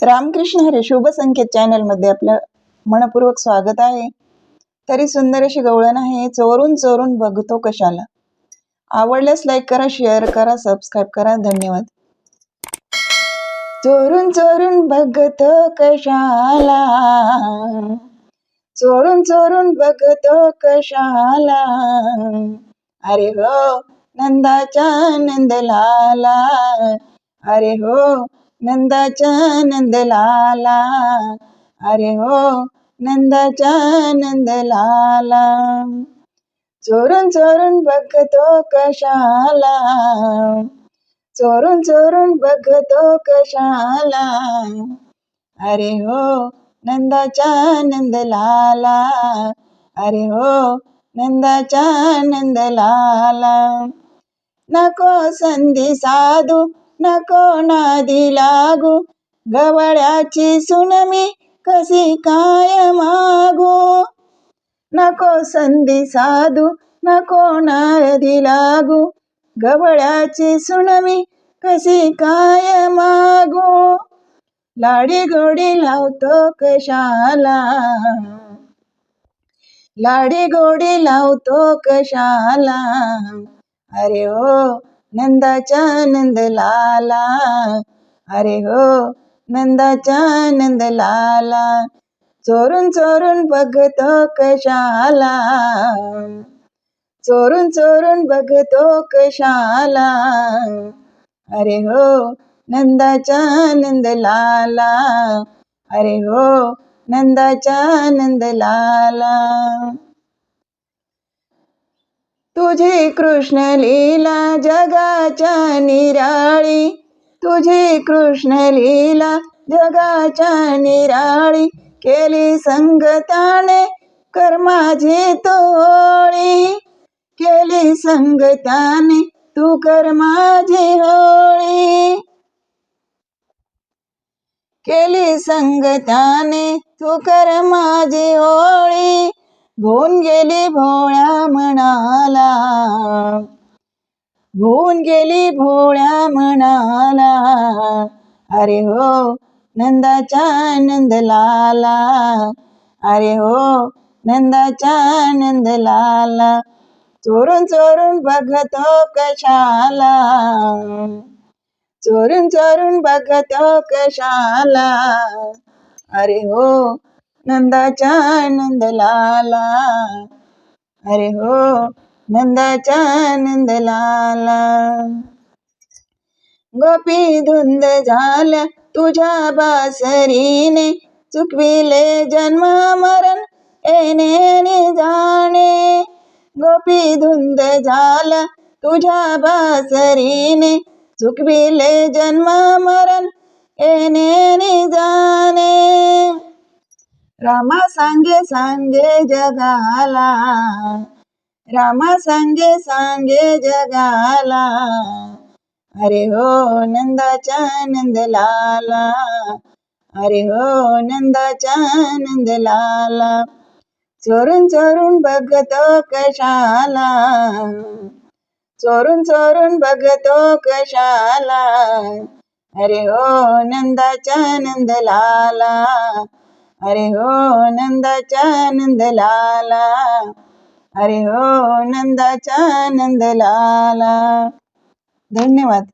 रामकृष्ण हरे. शुभ संकेत चॅनल मध्ये आपलं मनपूर्वक स्वागत आहे. तरी सुंदर अशी गवळण आहे. चोरून चोरून बघतो कशाला. आवडल्यास लाईक करा, शेअर करा, सबस्क्राईब करा. धन्यवाद. चोरून चोरून बघतो कशाला, चोरून चोरून बघतो कशाला. अरे हो नंदाचा नंद लाला, अरे हो नंदाचा नंद लाला, अरे हो नंदाचा नंद लाला. चोरून चोरून बघतो कशाला, चोरून चोरून बघतो कशाला. अरे हो नंदाचा नंद लाला, अरे हो नंदाचा नंद लाला. नको संधी साधू, नको नादी लागू, गवळ्याची सून मी कशी काय मागू. नको संधी साधू, नको नादी लागू, गवळ्याची सून मी कशी काय मागू. लाडी गोडी लावतो कशाला, लाडी गोडी लावतो कशाला. अरे हो नंदाचा नंद लाला, अरे हो नंदाचा नंद लाला. चोरून चोरून बघतो कशाला, चोरून चोरून बघतो कशाला. अरे हो नंदाचा नंद लाला, अरे हो नंदाचा नंद लाला. तुझी कृष्ण लीला जगाच्या निराळी, तुझी कृष्ण लीला जगाच्या निराळी. केली संगताने कर माझी तोळी, केली संगताने तू कर माझी होळी. केली संगताने तू कर माझी होळी. भून गेली भोळ्या मनाला, भून गेली भोळ्या मनाला. अरे हो नंदाचा नंद लाला, अरे हो नंदाचा नंद लाला. चोरून चोरून बघतो कशाला, चोरून चोरून बघतो कशाला. अरे हो नंदाचा नंद लाला, अरे हो नंदाचा नंद लाला. गोपी धुंद झाल्या तुझ्या बासरीने, चुकविले जन्म मरण येणे जाणे. गोपी धुंद झाल्या तुझ्या बासरीने, चुकविले जन्म मरण येणे जाणे. रामा सांगे सांगे जगाला, रामा सांगे सांगे जगाला. अरे हो नंदाचा नंद लाला, अरे हो नंदाचा नंद लाला. चोरून चोरून बघतो कशाला, चोरून चोरून बघतो कशाला. अरे हो नंदाचा नंद लाला, अरे हो नंदाचा नंद लाला, अरे हो नंदाचा नंद लाला. धन्यवाद.